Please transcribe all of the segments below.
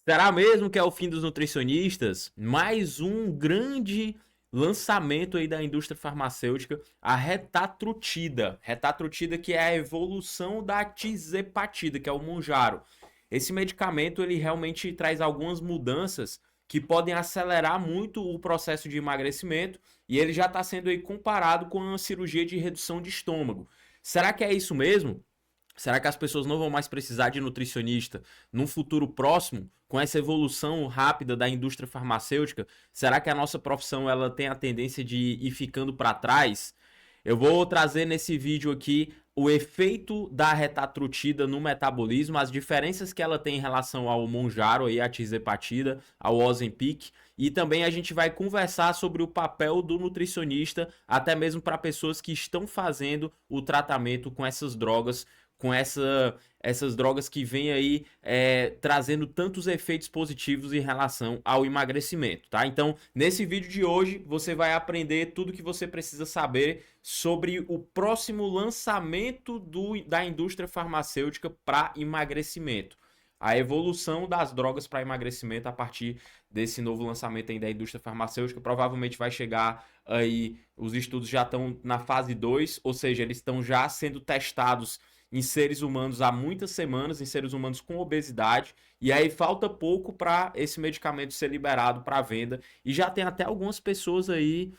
Será mesmo que é o fim dos nutricionistas? Mais um grande lançamento aí da indústria farmacêutica, a retatrutida. Retatrutida que é a evolução da tizepatida, que é o Mounjaro. Esse medicamento ele realmente traz algumas mudanças que podem acelerar muito o processo de emagrecimento e ele já está sendo aí comparado com a cirurgia de redução de estômago. Será que é isso mesmo? Será que as pessoas não vão mais precisar de nutricionista num futuro próximo, com essa evolução rápida da indústria farmacêutica? Será que a nossa profissão ela tem a tendência de ir ficando para trás? Eu vou trazer nesse vídeo aqui o efeito da retatrutida no metabolismo, as diferenças que ela tem em relação ao Mounjaro, a tirzepatida, ao Ozempic, e também a gente vai conversar sobre o papel do nutricionista, até mesmo para pessoas que estão fazendo o tratamento com essas drogas, com essas drogas que vêm aí trazendo tantos efeitos positivos em relação ao emagrecimento, tá? Então, nesse vídeo de hoje, você vai aprender tudo que você precisa saber sobre o próximo lançamento da indústria farmacêutica para emagrecimento. A evolução das drogas para emagrecimento a partir desse novo lançamento aí da indústria farmacêutica provavelmente vai chegar aí, os estudos já estão na fase 2, ou seja, eles estão já sendo testados em seres humanos há muitas semanas, em seres humanos com obesidade, e aí falta pouco para esse medicamento ser liberado para venda, e já tem até algumas pessoas aí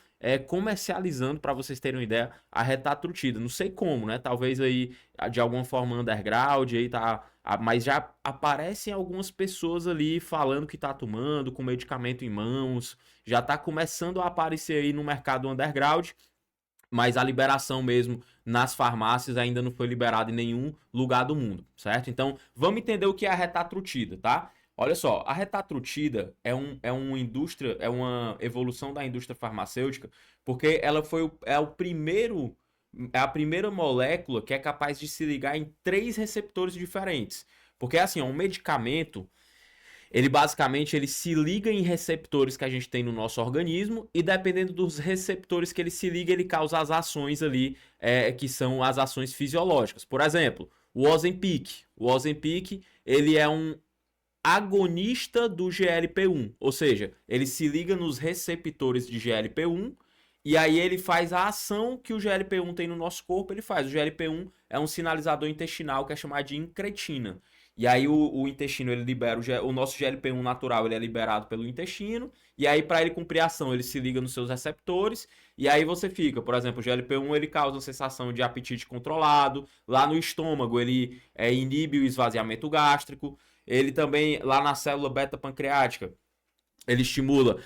comercializando, para vocês terem uma ideia, a retatrutida. Não sei como, né? Talvez aí de alguma forma underground, aí tá, mas já aparecem algumas pessoas ali falando que tá tomando, com medicamento em mãos, já tá começando a aparecer aí no mercado underground, mas a liberação mesmo nas farmácias ainda não foi liberada em nenhum lugar do mundo, certo? Então, vamos entender o que é a retatrutida, tá? Olha só, a retatrutida é uma evolução da indústria farmacêutica, porque ela é a primeira molécula que é capaz de se ligar em três receptores diferentes. Porque assim, ó, um medicamento, ele basicamente ele se liga em receptores que a gente tem no nosso organismo e dependendo dos receptores que ele se liga, ele causa as ações ali, que são as ações fisiológicas. Por exemplo, o Ozempic. O Ozempic, ele é um agonista do GLP-1, ou seja, ele se liga nos receptores de GLP-1 e aí ele faz a ação que o GLP-1 tem no nosso corpo, ele faz. O GLP-1 é um sinalizador intestinal que é chamado de incretina. E aí o intestino ele libera o nosso GLP-1 natural, ele é liberado pelo intestino, e aí para ele cumprir a ação, ele se liga nos seus receptores, e aí você fica, por exemplo, o GLP-1 ele causa uma sensação de apetite controlado, lá no estômago ele inibe o esvaziamento gástrico, ele também lá na célula beta pancreática, ele estimula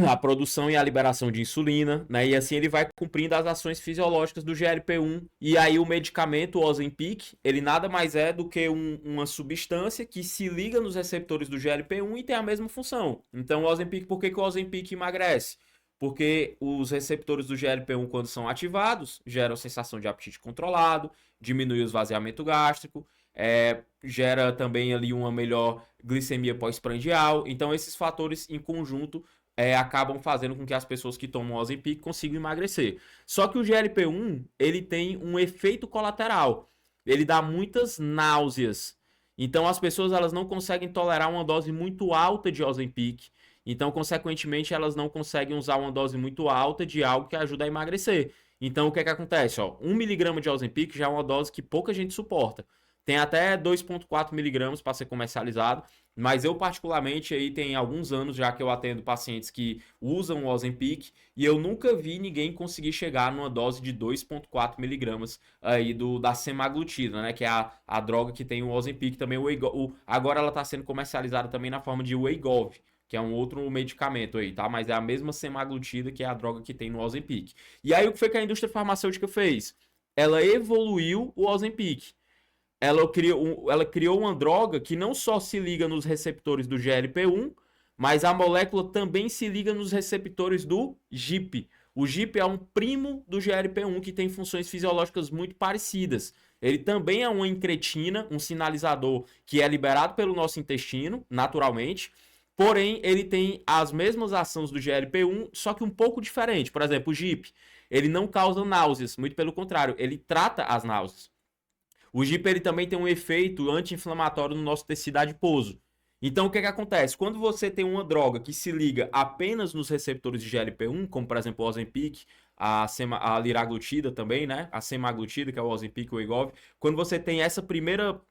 a produção e a liberação de insulina, né? E assim ele vai cumprindo as ações fisiológicas do GLP-1. E aí o medicamento, o Ozempic, ele nada mais é do que uma substância que se liga nos receptores do GLP-1 e tem a mesma função. Então o Ozempic, por que o Ozempic emagrece? Porque os receptores do GLP-1, quando são ativados, geram sensação de apetite controlado, diminui o esvaziamento gástrico, gera também ali uma melhor glicemia pós-prandial. Então esses fatores em conjunto acabam fazendo com que as pessoas que tomam Ozempic consigam emagrecer. Só que o GLP-1, ele tem um efeito colateral. Ele dá muitas náuseas. Então as pessoas elas não conseguem tolerar uma dose muito alta de Ozempic. Então, consequentemente, elas não conseguem usar uma dose muito alta de algo que ajuda a emagrecer. Então, o que é que acontece? Ó, 1 miligrama de Ozempic já é uma dose que pouca gente suporta. Tem até 2,4 miligramas para ser comercializado, mas eu particularmente aí tem alguns anos já que eu atendo pacientes que usam o Ozempic e eu nunca vi ninguém conseguir chegar numa dose de 2,4 miligramas aí da semaglutida, né, que é a droga que tem o Ozempic, também agora ela está sendo comercializada também na forma de Wegovy, que é um outro medicamento aí, tá? Mas é a mesma semaglutida que é a droga que tem no Ozempic. E aí o que foi que a indústria farmacêutica fez? Ela evoluiu o Ozempic. Ela criou uma droga que não só se liga nos receptores do GLP-1, mas a molécula também se liga nos receptores do GIP. O GIP é um primo do GLP-1 que tem funções fisiológicas muito parecidas. Ele também é uma incretina, um sinalizador que é liberado pelo nosso intestino, naturalmente, porém ele tem as mesmas ações do GLP-1, só que um pouco diferente. Por exemplo, o GIP, ele não causa náuseas, muito pelo contrário, ele trata as náuseas. O GIP ele também tem um efeito anti-inflamatório no nosso tecido adiposo. Então, o que acontece? Quando você tem uma droga que se liga apenas nos receptores de GLP-1, como por exemplo o Ozempic, a liraglutida também, né? A semaglutida, que é o Ozempic, o Wegovy. Quando você tem essa primeira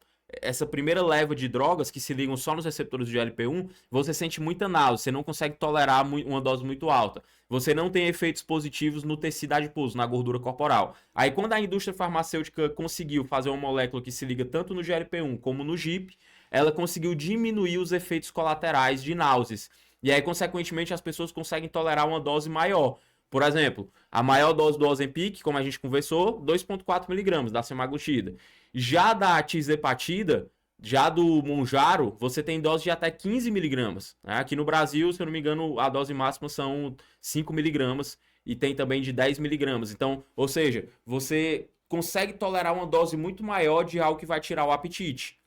leva de drogas que se ligam só nos receptores de GLP-1, você sente muita náusea, você não consegue tolerar uma dose muito alta. Você não tem efeitos positivos no tecido adiposo, na gordura corporal. Aí quando a indústria farmacêutica conseguiu fazer uma molécula que se liga tanto no GLP-1 como no GIP, ela conseguiu diminuir os efeitos colaterais de náuseas. E aí, consequentemente, as pessoas conseguem tolerar uma dose maior. Por exemplo, a maior dose do Ozempic, como a gente conversou, 2,4mg da semaglutida. Já da tirzepatida, já do Mounjaro, você tem dose de até 15mg. Né? Aqui no Brasil, se eu não me engano, a dose máxima são 5mg e tem também de 10mg. Então, ou seja, você consegue tolerar uma dose muito maior de algo que vai tirar o apetite.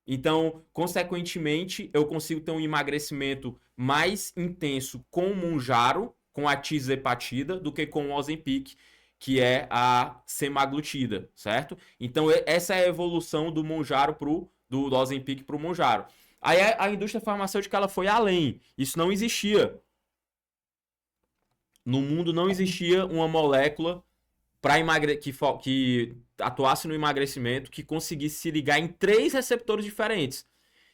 Então, consequentemente, eu consigo ter um emagrecimento mais intenso com o Mounjaro, com a tirzepatida, do que com o Ozempic, que é a semaglutida, certo? Então, essa é a evolução do Mounjaro do Ozempic para o Mounjaro. Aí a indústria farmacêutica ela foi além. Isso não existia. No mundo não existia uma molécula para que atuasse no emagrecimento, que conseguisse se ligar em 3 receptores diferentes.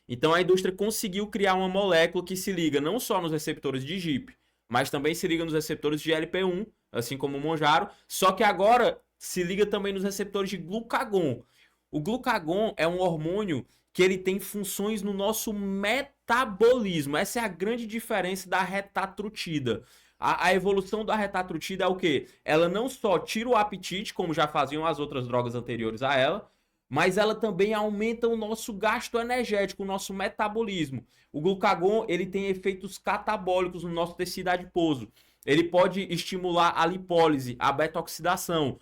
Então a indústria conseguiu criar uma molécula que se liga não só nos receptores de GIP, mas também se liga nos receptores de GLP-1, assim como o Mounjaro, só que agora se liga também nos receptores de glucagon. O glucagon é um hormônio que ele tem funções no nosso metabolismo. Essa é a grande diferença da retatrutida. A evolução da retatrutida é o quê? Ela não só tira o apetite, como já faziam as outras drogas anteriores a ela, mas ela também aumenta o nosso gasto energético, o nosso metabolismo. O glucagon, ele tem efeitos catabólicos no nosso tecido adiposo. Ele pode estimular a lipólise, a beta-oxidação.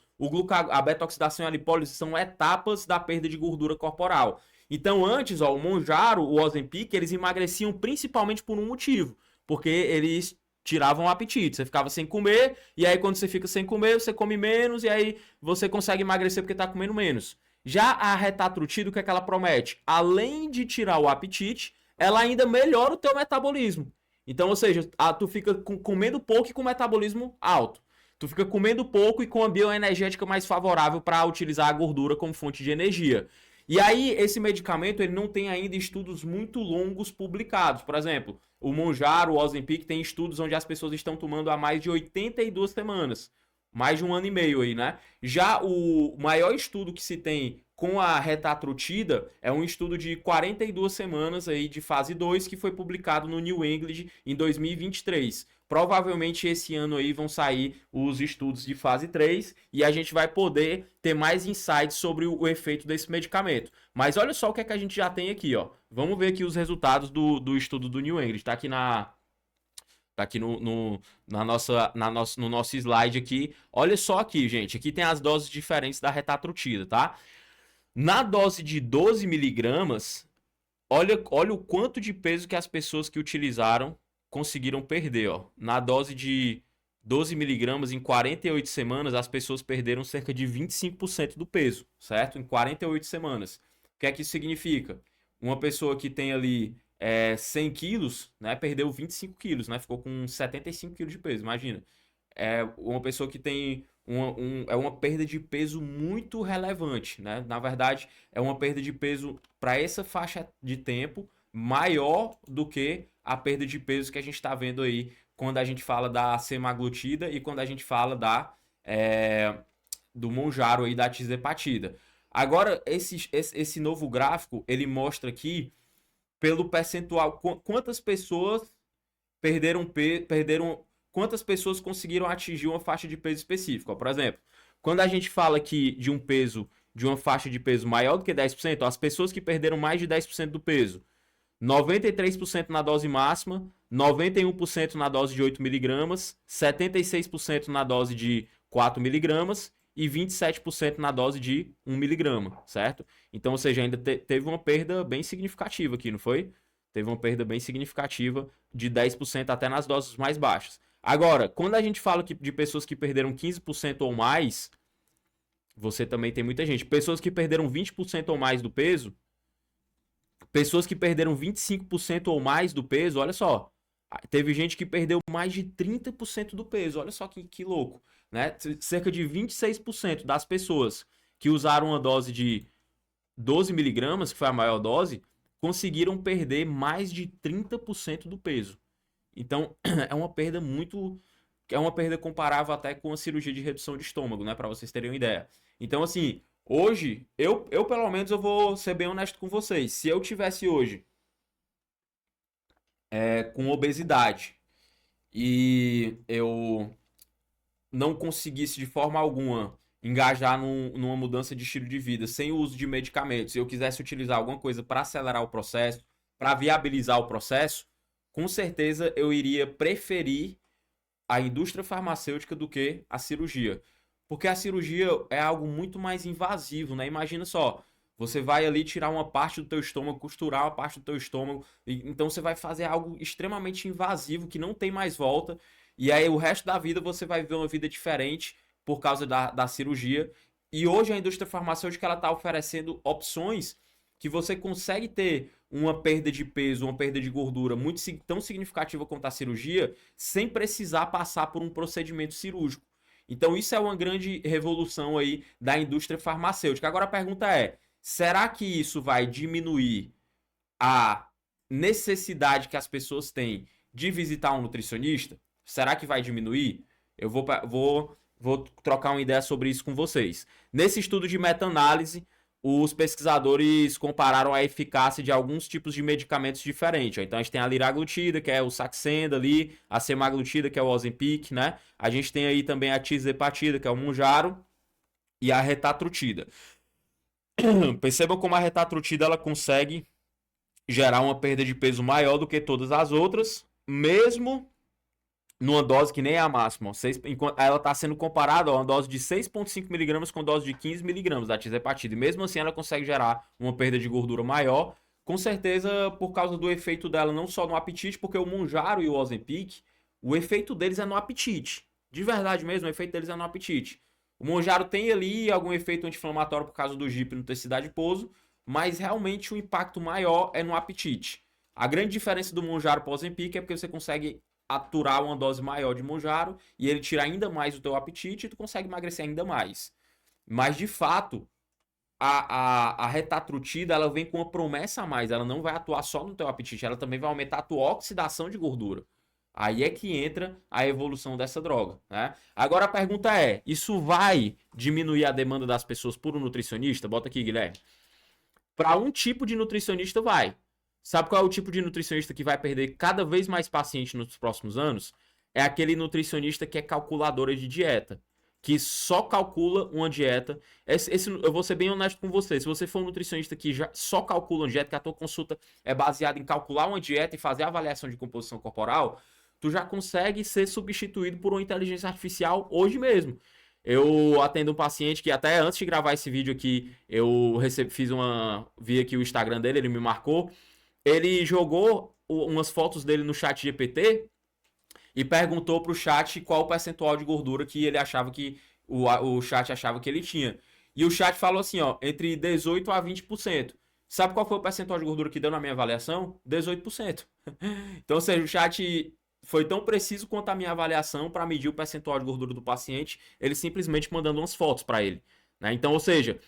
A beta-oxidação e a lipólise são etapas da perda de gordura corporal. Então, antes, o Mounjaro, o Ozempic, eles emagreciam principalmente por um motivo, porque eles tiravam o apetite, você ficava sem comer, e aí quando você fica sem comer, você come menos, e aí você consegue emagrecer porque tá comendo menos. Já a retatrutida, o que é que ela promete? Além de tirar o apetite, ela ainda melhora o teu metabolismo. Então, ou seja, tu fica comendo pouco e com metabolismo alto. Tu fica comendo pouco e com a bioenergética mais favorável para utilizar a gordura como fonte de energia. E aí, esse medicamento ele não tem ainda estudos muito longos publicados. Por exemplo, o Mounjaro, o Ozempic, tem estudos onde as pessoas estão tomando há mais de 82 semanas. Mais de 1 ano e meio aí, né? Já o maior estudo que se tem com a retatrutida é um estudo de 42 semanas aí de fase 2 que foi publicado no New England em 2023. Provavelmente esse ano aí vão sair os estudos de fase 3 e a gente vai poder ter mais insights sobre o efeito desse medicamento. Mas olha só o que é que a gente já tem aqui, ó. Vamos ver aqui os resultados do estudo do New England. Tá aqui no nosso slide aqui. Olha só aqui, gente. Aqui tem as doses diferentes da retatrutida, tá? Na dose de 12mg, olha o quanto de peso que as pessoas que utilizaram conseguiram perder, ó. Na dose de 12mg, em 48 semanas, as pessoas perderam cerca de 25% do peso, certo? Em 48 semanas. O que é que isso significa? Uma pessoa que tem ali 100 quilos, né, perdeu 25 quilos, né? Ficou com 75 quilos de peso, imagina. É uma pessoa que tem uma perda de peso muito relevante, né? Na verdade, é uma perda de peso para essa faixa de tempo maior do que a perda de peso que a gente está vendo aí quando a gente fala da semaglutida e quando a gente fala do Mounjaro aí da tirzepatida. Agora, esse novo gráfico, ele mostra aqui pelo percentual quantas pessoas quantas pessoas conseguiram atingir uma faixa de peso específica. Por exemplo, quando a gente fala aqui de um peso, de uma faixa de peso maior do que 10%, as pessoas que perderam mais de 10% do peso, 93% na dose máxima, 91% na dose de 8mg, 76% na dose de 4mg e 27% na dose de 1mg, certo? Então, ou seja, ainda teve uma perda bem significativa aqui, não foi? Teve uma perda bem significativa de 10% até nas doses mais baixas. Agora, quando a gente fala de pessoas que perderam 15% ou mais, você também tem muita gente. Pessoas que perderam 20% ou mais do peso, Pessoas que perderam 25% ou mais do peso, olha só. Teve gente que perdeu mais de 30% do peso, olha só que louco, né? Cerca de 26% das pessoas que usaram uma dose de 12 miligramas, que foi a maior dose, conseguiram perder mais de 30% do peso. Então, é uma perda muito... É uma perda comparável até com a cirurgia de redução de estômago, né? Para vocês terem uma ideia. Então, assim, hoje, eu pelo menos eu vou ser bem honesto com vocês. Se eu tivesse hoje com obesidade e eu não conseguisse de forma alguma engajar numa mudança de estilo de vida sem o uso de medicamentos, e eu quisesse utilizar alguma coisa para acelerar o processo, para viabilizar o processo, com certeza eu iria preferir a indústria farmacêutica do que a cirurgia. Porque a cirurgia é algo muito mais invasivo, né? Imagina só, você vai ali tirar uma parte do teu estômago, costurar uma parte do teu estômago, então você vai fazer algo extremamente invasivo que não tem mais volta, e aí o resto da vida você vai viver uma vida diferente por causa da cirurgia. E hoje a indústria farmacêutica ela está oferecendo opções que você consegue ter uma perda de peso, uma perda de gordura muito tão significativa quanto a cirurgia, sem precisar passar por um procedimento cirúrgico. Então isso é uma grande revolução aí da indústria farmacêutica. Agora a pergunta é, será que isso vai diminuir a necessidade que as pessoas têm de visitar um nutricionista? Será que vai diminuir? Eu vou trocar uma ideia sobre isso com vocês. Nesse estudo de meta-análise, os pesquisadores compararam a eficácia de alguns tipos de medicamentos diferentes. Então a gente tem a liraglutida, que é o Saxenda ali, a semaglutida, que é o Ozempic, né? A gente tem aí também a tirzepatida, que é o Mounjaro, e a retatrutida. Percebam como a retatrutida ela consegue gerar uma perda de peso maior do que todas as outras, mesmo numa dose que nem é a máxima. Ela está sendo comparada a uma dose de 6,5 miligramas com dose de 15 miligramas da tirzepatida. E mesmo assim ela consegue gerar uma perda de gordura maior, com certeza por causa do efeito dela não só no apetite, porque o Mounjaro e o Ozempic, o efeito deles é no apetite. De verdade mesmo, o efeito deles é no apetite. O Mounjaro tem ali algum efeito anti-inflamatório por causa do GIP no tecido adiposo, mas realmente o impacto maior é no apetite. A grande diferença do Mounjaro para o Ozempic é porque você consegue aturar uma dose maior de Mounjaro e ele tira ainda mais o teu apetite e tu consegue emagrecer ainda mais. Mas de fato, a retatrutida ela vem com uma promessa a mais, ela não vai atuar só no teu apetite, ela também vai aumentar a tua oxidação de gordura. Aí é que entra a evolução dessa droga, né? Agora a pergunta é, isso vai diminuir a demanda das pessoas por um nutricionista? Bota aqui, Guilherme. Para um tipo de nutricionista vai. Sabe qual é o tipo de nutricionista que vai perder cada vez mais paciente nos próximos anos? É aquele nutricionista que é calculadora de dieta, que só calcula uma dieta. Eu vou ser bem honesto com você. Se você for um nutricionista que já só calcula uma dieta, que a tua consulta é baseada em calcular uma dieta e fazer a avaliação de composição corporal, tu já consegue ser substituído por uma inteligência artificial hoje mesmo. Eu atendo um paciente que até antes de gravar esse vídeo aqui, vi aqui o Instagram dele, ele me marcou. Ele jogou umas fotos dele no chat GPT e perguntou pro chat qual o percentual de gordura que ele achava que o chat achava que ele tinha. E o chat falou assim, ó, entre 18 a 20%. Sabe qual foi o percentual de gordura que deu na minha avaliação? 18%. Então, ou seja, o chat foi tão preciso quanto a minha avaliação para medir o percentual de gordura do paciente, ele simplesmente mandando umas fotos para ele, né? Então, ou seja,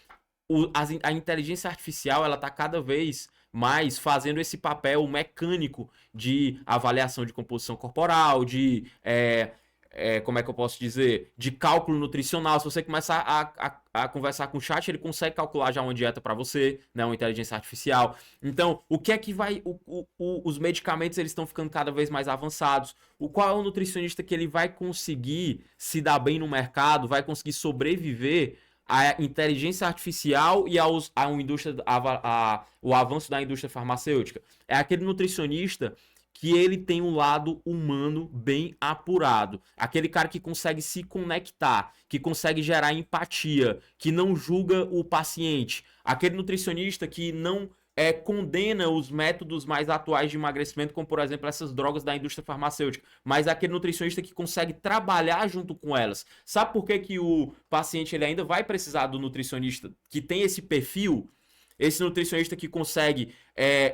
a inteligência artificial ela está cada vez mais fazendo esse papel mecânico de avaliação de composição corporal, de como é que eu posso dizer, de cálculo nutricional. Se você começar a conversar com o chat, ele consegue calcular já uma dieta para você, né, uma inteligência artificial. Então, o que é que vai... os medicamentos, eles estão ficando cada vez mais avançados. Qual é o nutricionista que ele vai conseguir se dar bem no mercado, vai conseguir sobreviver à inteligência artificial e o avanço da indústria farmacêutica? É aquele nutricionista que ele tem um lado humano bem apurado. Aquele cara que consegue se conectar, que consegue gerar empatia, que não julga o paciente. Aquele nutricionista que não condena os métodos mais atuais de emagrecimento, como por exemplo essas drogas da indústria farmacêutica, mas aquele nutricionista que consegue trabalhar junto com elas. Sabe por que o paciente ele ainda vai precisar do nutricionista que tem esse perfil? esse nutricionista que consegue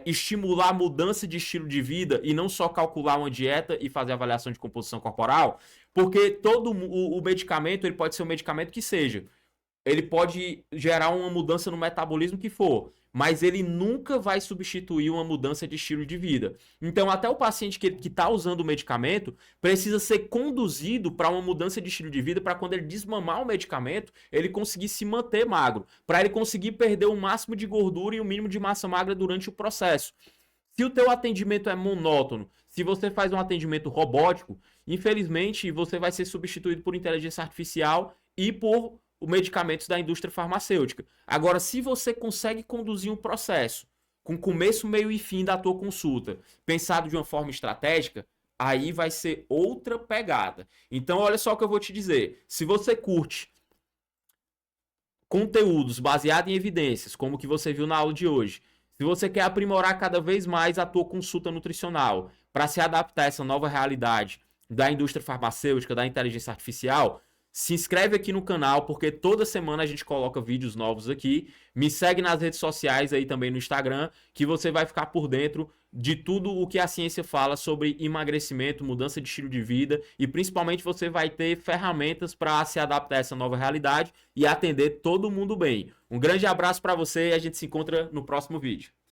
estimular a mudança de estilo de vida e não só calcular uma dieta e fazer avaliação de composição corporal, porque todo o medicamento, ele pode ser um medicamento que seja, ele pode gerar uma mudança no metabolismo que for, mas ele nunca vai substituir uma mudança de estilo de vida. Então, até o paciente que está usando o medicamento precisa ser conduzido para uma mudança de estilo de vida, para quando ele desmamar o medicamento, ele conseguir se manter magro, para ele conseguir perder o máximo de gordura e o mínimo de massa magra durante o processo. Se o teu atendimento é monótono, se você faz um atendimento robótico, infelizmente você vai ser substituído por inteligência artificial e por medicamentos da indústria farmacêutica. Agora, se você consegue conduzir um processo com começo, meio e fim da tua consulta, pensado de uma forma estratégica, aí vai ser outra pegada. Então, olha só o que eu vou te dizer. Se você curte conteúdos baseados em evidências, como o que você viu na aula de hoje, se você quer aprimorar cada vez mais a tua consulta nutricional para se adaptar a essa nova realidade da indústria farmacêutica, da inteligência artificial, se inscreve aqui no canal, porque toda semana a gente coloca vídeos novos aqui. Me segue nas redes sociais aí também no Instagram, que você vai ficar por dentro de tudo o que a ciência fala sobre emagrecimento, mudança de estilo de vida e principalmente você vai ter ferramentas para se adaptar a essa nova realidade e atender todo mundo bem. Um grande abraço para você e a gente se encontra no próximo vídeo.